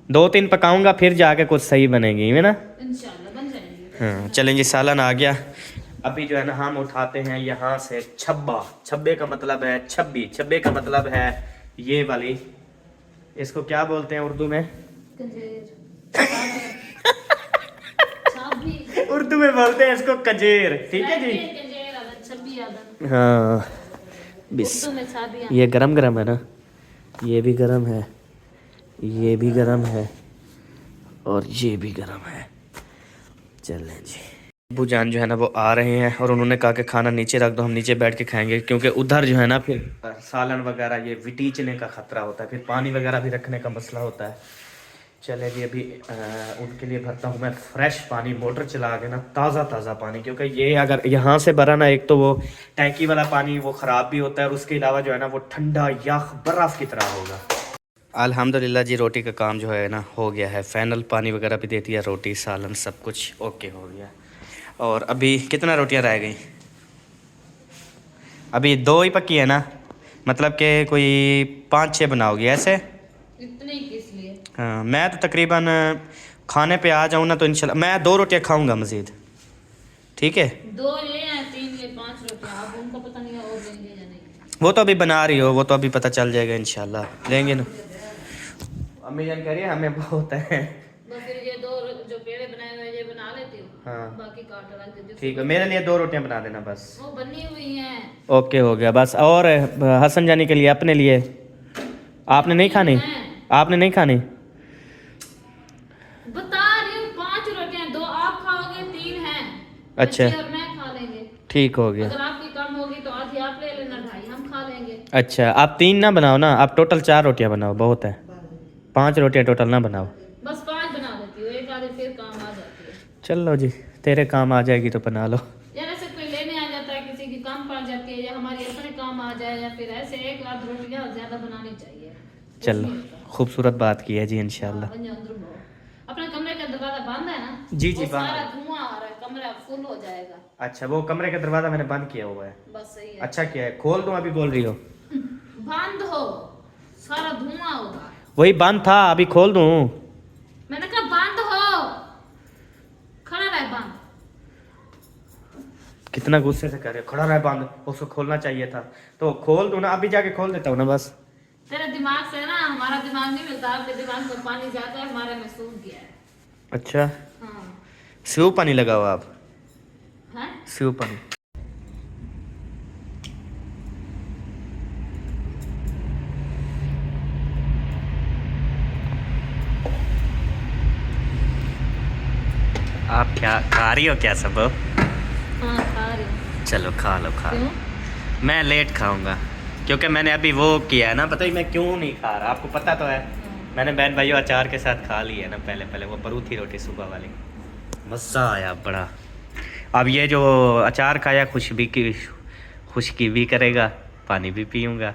2-3 पकाऊंगा फिर जाके कुछ सही बनेगी है ना। इंशाल्लाह बन जाएंगी। हाँ चलें जी, सालन आ गया। अभी जो है ना हम उठाते हैं यहाँ से छब्बा। छब्बे का मतलब है छब्बी, छब्बे का मतलब है ये वाली, इसको क्या बोलते हैं उर्दू में? उर्दू में बोलते हैं इसको कजेर। ठीक है जी। हाँ बिस, ये गरम गरम है ना, ये भी गरम है, ये भी गरम है, और ये भी गरम है। चलें जी, अबू जान जो है ना वो आ रहे हैं, और उन्होंने कहा कि खाना नीचे रख दो, हम नीचे बैठ के खाएंगे, क्योंकि उधर जो है ना फिर सालन वगैरह ये विटीचने का ख़तरा होता है, फिर पानी वगैरह भी रखने का मसला होता है। चले जी, अभी उनके लिए भरता हूँ मैं फ्रेश पानी, मोटर चला के ना ताज़ा पानी, क्योंकि ये अगर यहाँ से भरा ना, एक तो वो टैंकी वाला पानी वो ख़राब भी होता है, और उसके अलावा जो है ना वो ठंडा यख बर्फ़ की तरह होगा। अल्हम्दुलिल्लाह जी, रोटी का काम जो है ना हो गया है फाइनल, पानी वगैरह भी दे दिया, रोटी सालन सब कुछ ओके हो गया। और अभी कितना रोटियां रह गई? अभी 2 ही पकी है ना, मतलब कि कोई 5-6 बनाओगी ऐसे? इतने ही किस लिए? हाँ मैं तो तकरीबन खाने पे आ जाऊँ ना तो इंशाल्लाह मैं 2 रोटियां खाऊंगा मज़ीद। ठीक है, 2 ले या 3 ले 5 रोटियां, आप उनको पता नहीं है और लेंगे या नहीं। वो तो अभी बना रही हो, वो तो अभी पता चल जाएगा इंशाल्लाह, लेंगे ना। अम्मी जान कह रही है हमें बहुत है। बस फिर ये 2 जो पेड़े बनाए हुए ये बना लेती हूँ। हाँ बाकी काट रख दे। ठीक है, मेरे लिए 2 रोटियां बना देना बस। वो बनी हुई हैं। ओके हो गया बस। और हसन जानी के लिए, अपने लिए आपने नहीं खानी? आपने नहीं खानी? बता रही हूँ 5 रोटियां, 2 आप खाओगे, 3 हैं। अच्छा और मैं खा लेंगे। ठीक हो गया। अगर आपकी कम होगी तो आधी आप ले लेना, 2.5 हम खा लेंगे। अच्छा आप 3 ना बनाओ ना, आप टोटल 4 रोटियां बनाओ, बहुत है। 5 रोटियां टोटल ना बनाओ। बस 5 बना देती हूँ, एक आधी फिर काम आ जाती है। चलो जी, तेरे काम आ जाएगी तो बना लो। यार ऐसे कोई लेने आ जाता है, किसी की कम पड़ जाती है, या हमारी अपने काम आ जाए, या फिर ऐसे एक आध रोटियां ज्यादा बनानी चाहिए। चलो खूबसूरत बात की है जी इंशाल्लाह। अपने कमरे का दरवाजा बंद है ना? जी, जी, वो बंद सारा है। धुआं आ रहा है, कमरा फुल हो जाएगा। अच्छा, वो कमरे का दरवाजा मैंने बंद किया हुआ है। बस सही है। अच्छा किया है। खोल दूं अभी बोल रही हो? बंद हो, सारा धुआं होगा। वही बंद था, अभी खोल दूं? मैंने कहा बंद हो, खड़ा रहे बंद। कितना गुस्से से कर रहे हो, खड़ा रहे बंद, उसको खोलना चाहिए था। तो खोल दूं ना, अभी जाके खोल देता हूँ ना बस। तेरे दिमाग से ना हमारा दिमाग नहीं मिलता, आपके दिमाग में पानी जाता है, हमारे में सूख गया है। अच्छा, हाँ। स्यू पानी लगाओ आप, हैं? स्यू पानी। आप क्या खा रही हो क्या सब? हाँ खा रही हूँ। चलो खा लो खा लो। क्यों? मैं लेट खाऊंगा क्योंकि मैंने अभी वो किया है ना, पता ही मैं क्यों नहीं खा रहा, आपको पता तो है। मैंने बहन भाइयों अचार के साथ खा ली है ना पहले वो परूथी रोटी सुबह वाली, मज़ा आया बड़ा। अब ये जो अचार खाया खुशकी भी करेगा, पानी भी पीऊँगा।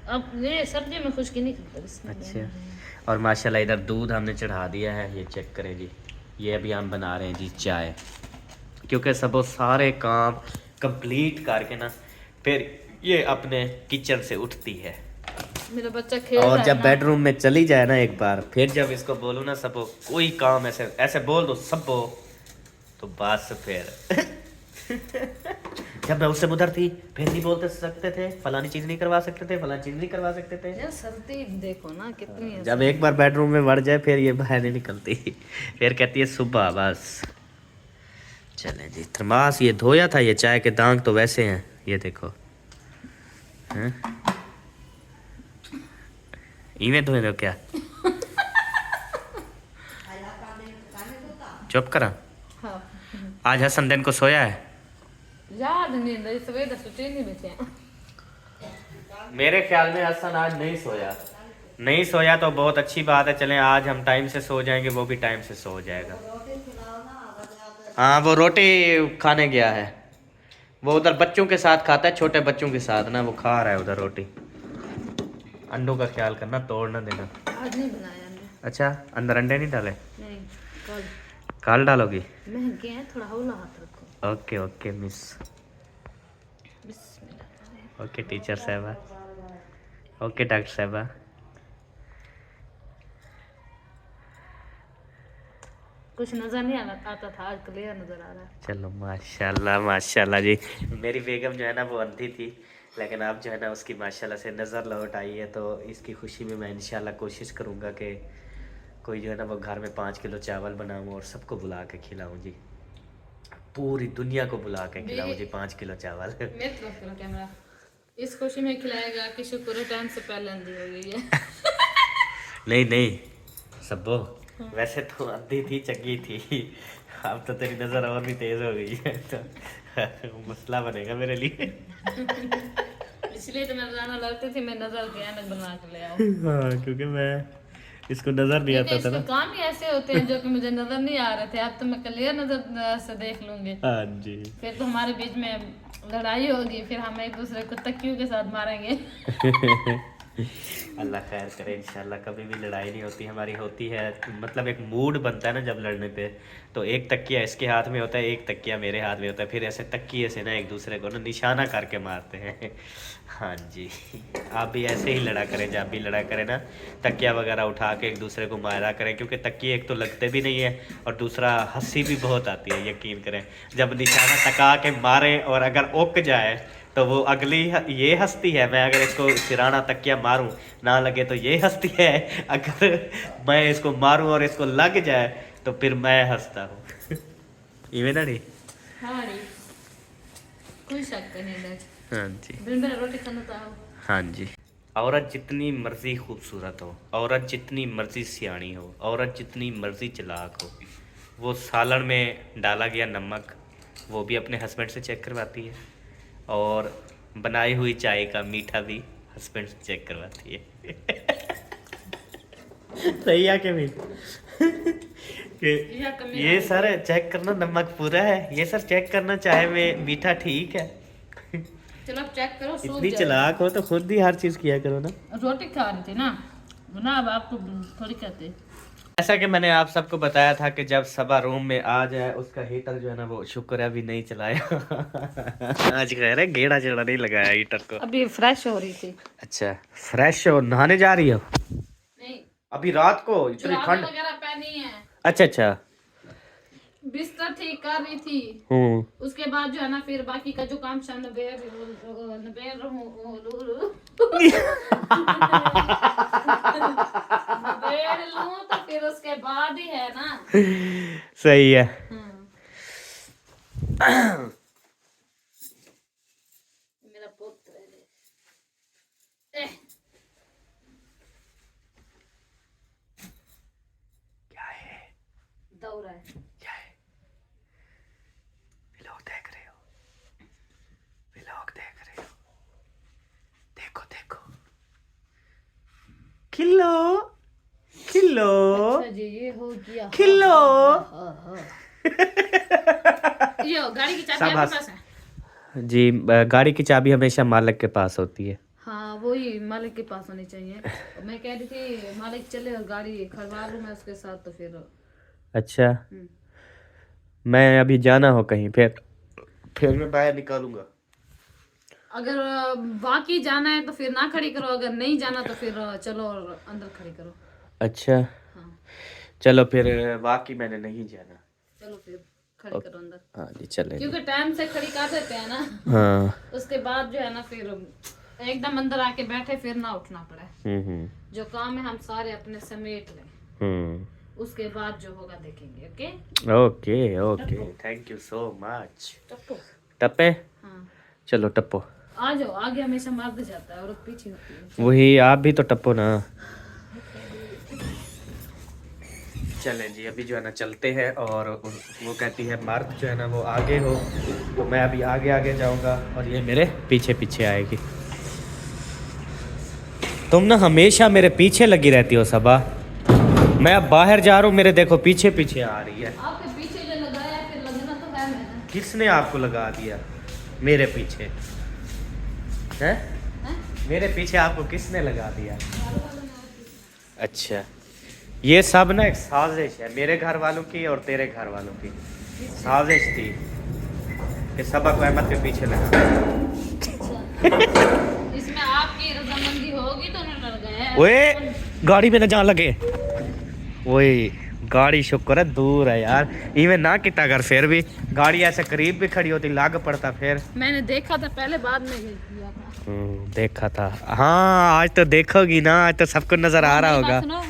अब ये सब्जी में खुशकी नहीं करता। अच्छा, और माशाल्लाह इधर दूध हमने चढ़ा दिया है, ये चेक करें जी। ये अभी हम बना रहे हैं जी चाय, क्योंकि सब वो सारे काम कंप्लीट करके ना फिर ये अपने किचन से उठती है। मेरा बच्चा खेल रहा और है जब ना। बेडरूम में चली जाए ना एक बार, फिर जब इसको बोलूँ ना सबो कोई काम ऐसे ऐसे बोल दो सबो, तो बस फिर जब मैं उससे उधर थी फिर नहीं बोलते सकते थे, फलानी चीज़ नहीं करवा सकते थे, फलानी चीज़ नहीं करवा सकते थे। यार सर्दी देखो ना कितनी है। जब एक बार बेडरूम में बढ़ जाए फिर ये बाहर नहीं निकलती, फिर कहती है सुबह बस। चलें जी, थर्मास ये धोया था, ये चाय के दाग तो वैसे हैं, ये देखो हैं, इवें धोए दो क्या? चुप करा। हाँ। आज हसन दिन को सोया है? याद नहीं रही, सवेरे सोचे नहीं बचे हैं। मेरे ख्याल में हसन आज नहीं सोया। नहीं सोया तो बहुत अच्छी बात है, चलें आज हम टाइम से सो जाएंगे, वो भी टाइम से सो जाएगा। हाँ, वो रोटी खाने गया है, वो उधर बच्चों के साथ खाता है, छोटे बच्चों के साथ ना, वो खा रहा है उधर रोटी। अंडों का ख्याल करना, तोड़ ना देना। आज नहीं बनाया हमने। अच्छा, अंदर अंडे नहीं डाले? नहीं, कल। कल डालोगी? महंगे हैं, थोड़ा हौला हाथ रखो। ओके ओके मिस, बिस्मिल्लाह। ओके टीचर साहबा, ओके डॉक्टर साहबा। कुछ नजर नहीं आता था, आज क्लियर नजर आ रहा है। चलो माशाल्लाह माशाल्लाह जी। मेरी बेगम जो है ना वो अंधी थी, लेकिन अब जो है ना उसकी माशाल्लाह से नज़र लौट आई है, तो इसकी खुशी में मैं इंशाल्लाह कोशिश करूँगा कि कोई जो है ना वो घर में 5 किलो चावल बनाऊँ और सबको बुला के खिलाऊँ जी, पूरी दुनिया को बुला के खिलाऊँ जी 5 किलो चावल। मेरी तरफ करो कैमरा। इस खुशी में खिलाएगा कि शुक्र है टाइम से पहले अंधी हो गई है। नहीं नहीं सबो, वैसे तो अंधी थी चंगी थी, अब तो तेरी नज़र और भी तेज़ हो गई है, तो मसला बनेगा मेरे लिए। इसलिए तो मैं रोजाना लड़ती थी, मैं नजर के ऐनक बनवा के ले आऊं। हाँ, क्योंकि मैं इसको नज़र नहीं आता था ना। इसके काम ही ऐसे होते हैं जो कि मुझे नजर नहीं आ रहे थे, अब तो मैं क्लियर नजर से देख लूंगी। हाँ जी। फिर तो हमारे बीच में लड़ाई होगी, फिर हम एक दूसरे को तकियों के साथ मारेंगे। अल्लाह खैर करे, इंशाल्लाह कभी भी लड़ाई नहीं होती हमारी, होती है मतलब एक मूड बनता है ना जब लड़ने पे, तो एक तकिया इसके हाथ में होता है, एक तकिया मेरे हाथ में होता है, फिर ऐसे तकिए से ना एक दूसरे को ना निशाना करके मारते हैं। हाँ जी, आप भी ऐसे ही लड़ा करें, जब भी लड़ा करें ना तकिया वगैरह उठा के एक दूसरे को मारा करें, क्योंकि तकिए एक तो लगते भी नहीं है और दूसरा हंसी भी बहुत आती है, यकीन करें। जब निशाना टका के मारें और अगर उक जाए तो वो अगली ये हंसती है, मैं अगर इसको सिराना तकिया मारूं ना लगे तो ये हंसती है, अगर मैं इसको मारूं और इसको लग जाए तो फिर मैं हंसता हूँ। इवे ना नहीं? हाँ जी, कोई शक नहीं है। हाँ जी, बिन रोटी खाना तो आओ। हाँ जी। औरत जितनी मर्जी खूबसूरत हो, औरत जितनी मर्जी सियाणी हो, औरत जितनी मर्जी चालाक हो, वो सालन में डाला गया नमक वो भी अपने हस्बैंड से चेक करवाती है, और बनाई हुई चाय का मीठा भी हस्बैंड से चेक करवाती है। सही है कि नहीं? कि ये सर चेक करना नमक पूरा है, ये सर चेक करना चाय में मीठा ठीक है। चलो अब चेक करो। इतनी चालाक हो तो खुद ही हर चीज किया करो ना। रोटी खा रही थी ना, अब आपको थोड़ी कहते। ऐसा कि मैंने आप सबको बताया था कि जब सबा रूम में आ जाए उसका हीटर जो है ना, वो शुक्र है अभी नहीं चलाया। आज कह रहे गेड़ा चेड़ा नहीं लगाया हीटर को। अभी फ्रेश हो रही थी। अच्छा, फ्रेश हो, नहाने जा रही हो नहीं, अभी रात को? इतनी जुराबें ठंड। वगैरह पहनी है, अच्छा अच्छा। बिस्तर ठीक कर रही थी। उसके बाद जो है ना फिर बाकी का जो काम शाम नबेड़ लूं तो फिर उसके बाद ही है ना। सही है। मेरा पुत्र है। क्या है? दौड़ा है। क्या है? व्लॉग देख रहे हो? व्लॉग देख रहे हो? देखो देखो। खिल्लो खिल्लो अच्छा जी, ये हो गया। खिल्लो। यो गाड़ी की चाबी आपके पास है? जी, गाड़ी की चाबी हमेशा मालिक के पास होती है। हाँ, वही मालिक के पास होनी चाहिए। मैं कह रही थी मालिक चले और गाड़ी खड़वा लूं मैं उसके साथ, तो फिर अच्छा, मैं अभी जाना हो कहीं, फिर मैं बाहर निकालूंगा। अगर बाकी जाना है तो फिर ना खड़ी करो, अगर नहीं जाना तो फिर चलो और अंदर खड़ी करो। अच्छा हाँ चलो, फिर बाकी मैंने नहीं जाना। चलो फिर खड़ी करो अंदर, हाँ जी चले। क्योंकि टाइम से खड़ी कर देते हैं ना। हाँ। उसके बाद जो है ना फिर एकदम अंदर आके बैठे, फिर ना उठना पड़े। जो काम है हम सारे अपने समेट लें, उसके बाद जो होगा देखेंगे। Okay okay okay, thank you so much. टप्पो। टप्पे? हाँ चलो टप्पो। आ जाओ, आगे हमेशा मर्द जाता है और पीछे होती है। वही, आप भी तो टप्पो ना। चलें जी, अभी जो है ना चलते हैं, और वो कहती है मर्द जो है ना वो आगे हो, तो मैं अभी आगे आगे जाऊंगा और ये मेरे पीछे पीछे आएगी। तुम ना हमेशा मेरे पीछे लगी रहती हो सबा। मैं अब बाहर जा रहा हूँ, मेरे देखो पीछे पीछे आ रही है। आपके पीछे जो लगाया फिर लगना तो है मैंने। किसने आपको लगा दिया मेरे पीछे? हैं? मेरे पीछे आपको किसने लगा दिया? अच्छा, ये सब ना एक साजिश है मेरे घर वालों की और तेरे घर वालों की। साजिश थी कि सबा को अहमद के पीछे लगा। इसमें आपकी रजामंदी होगी तो उन्होंने लगाया। ओए, गाड़ी में ना जा लगे। वही गाड़ी शुक्र है दूर है यार, इवन ना किता कर, फिर भी गाड़ी ऐसे करीब भी खड़ी होती लाग पड़ता। फिर मैंने देखा था पहले, बाद में किया था। देखा था। हाँ, आज तो देखोगी ना, आज तो सबको नजर आ रहा होगा।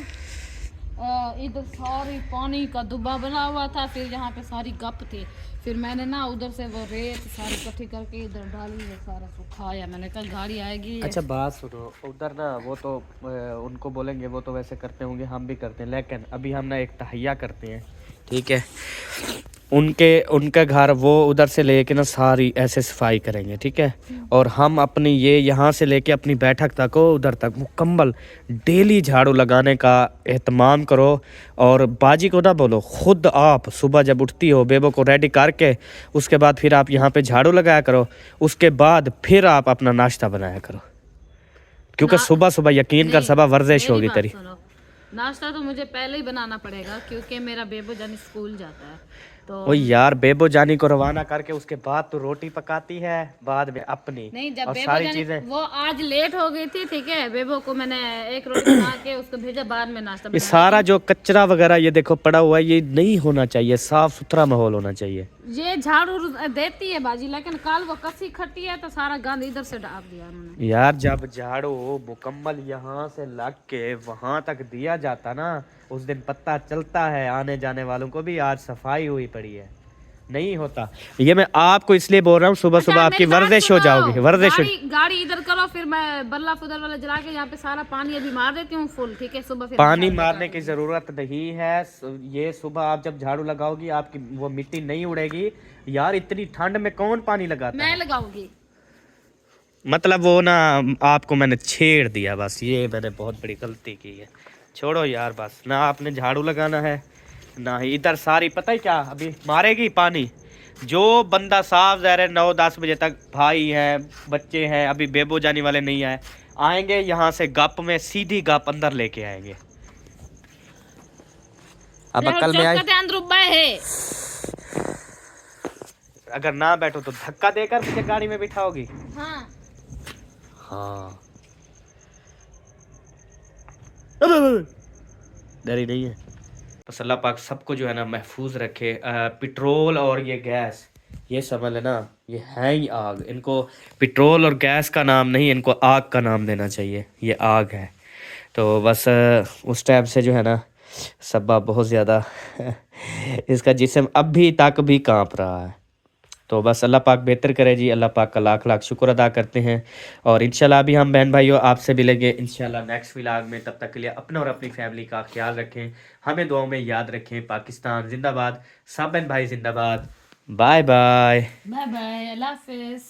इधर सारी पानी का दुब्बा बना हुआ था, फिर यहाँ पे सारी गप थी, फिर मैंने ना उधर से वो रेत सारी इकट्ठी करके इधर डाली, वो सारा सुखाया। मैंने कहा गाड़ी आएगी। अच्छा बात सुनो, उधर ना वो तो उनको बोलेंगे, वो तो वैसे करते होंगे, हम भी करते हैं, लेकिन अभी हम ना एक तहैया करते हैं, ठीक है? उनका घर वो उधर से लेके ना सारी ऐसे सफाई करेंगे, ठीक है? और हम अपनी ये यहाँ से लेके अपनी बैठक तक हो उधर तक मुकम्मल डेली झाड़ू लगाने का एहतमाम करो। और बाजी को ना बोलो, खुद आप सुबह जब उठती हो बेबो को रेडी करके, उसके बाद फिर आप यहाँ पे झाड़ू लगाया करो, उसके बाद फिर आप अपना नाश्ता बनाया करो, क्योंकि सुबह सुबह यकीन कर सबा वर्जिश होगी तेरी। नाश्ता तो मुझे पहले ही बनाना पड़ेगा, क्योंकि मेरा बेबो जानी स्कूल जाता है। तो ओ यार, बेबो जानी को रवाना करके उसके बाद तो रोटी पकाती है, बाद में अपनी नहीं, जब और बेबो सारी जानी चीजें। वो आज लेट हो गई थी, ठीक है? बेबो को मैंने एक रोटी बना के उसको भेजा, बाद में नाश्ता ये बनाया। सारा जो कचरा वगैरह ये देखो पड़ा हुआ है, ये नहीं होना चाहिए, साफ सुथरा माहौल होना चाहिए। ये झाड़ू देती है बाजी, लेकिन कल वो कसी खट्टी है तो सारा गंद इधर से डाल दिया उन्होंने। यार जब झाड़ू मुकम्मल यहाँ से लग के वहां तक दिया जाता ना, उस दिन पता चलता है आने जाने वालों को भी आज सफाई हुई पड़ी है। नहीं होता ये, मैं आपको इसलिए बोल रहा हूँ, सुबह सुबह आपकी वर्जिश हो जाओगी, वर्जिश। गाड़ी इधर करो, फिर मैं बल्ला फुदर वाला जला के यहाँ पे सारा पानी अभी मार देती हूँ फुल, ठीक है? सुबह फिर पानी मारने की जरूरत नहीं है, ये सुबह आप जब झाड़ू लगाओगी आपकी वो मिट्टी नहीं उड़ेगी। यार इतनी ठंड में कौन पानी लगाता मैं है? लगाऊंगी। मतलब वो ना, आपको मैंने छेड़ दिया, बस ये मैंने बहुत बड़ी गलती की है। छोड़ो यार, बस ना आपने झाड़ू लगाना है ना ही इधर सारी, पता है क्या अभी मारेगी पानी। जो बंदा साफ ज़ाहिर है 9-10 बजे तक, भाई हैं बच्चे हैं, अभी बेबो जाने वाले नहीं आए, आएंगे यहाँ से गप में सीधी गप अंदर लेके आएंगे। अब अकल में आई। अंदर उब्बा है। अगर ना बैठो तो धक्का देकर मुझे गाड़ी में बिठाओगी। हाँ हाँ डरी नहीं है। बस अल्लाह पाक सबको जो है ना महफूज रखे। पेट्रोल और ये गैस, ये समझ लेना ये है ही आग। इनको पेट्रोल और गैस का नाम नहीं, इनको आग का नाम देना चाहिए। ये आग है। तो बस उस टाइम से जो है ना सब्बा बहुत ज़्यादा इसका जिस्म अभी तक भी कांप रहा है। तो बस अल्लाह पाक बेहतर करे जी। अल्लाह पाक का लाख लाख शुक्र अदा करते हैं। और इंशाल्लाह अभी हम बहन भाइयों आपसे मिलेंगे इंशाल्लाह नेक्स्ट व्लॉग में। तब तक के लिए अपना और अपनी फैमिली का ख्याल रखें, हमें दुआओं में याद रखें। पाकिस्तान जिंदाबाद, सब बहन भाई जिंदाबाद। Bye bye. बाय बाय, अल्लाह हाफिज।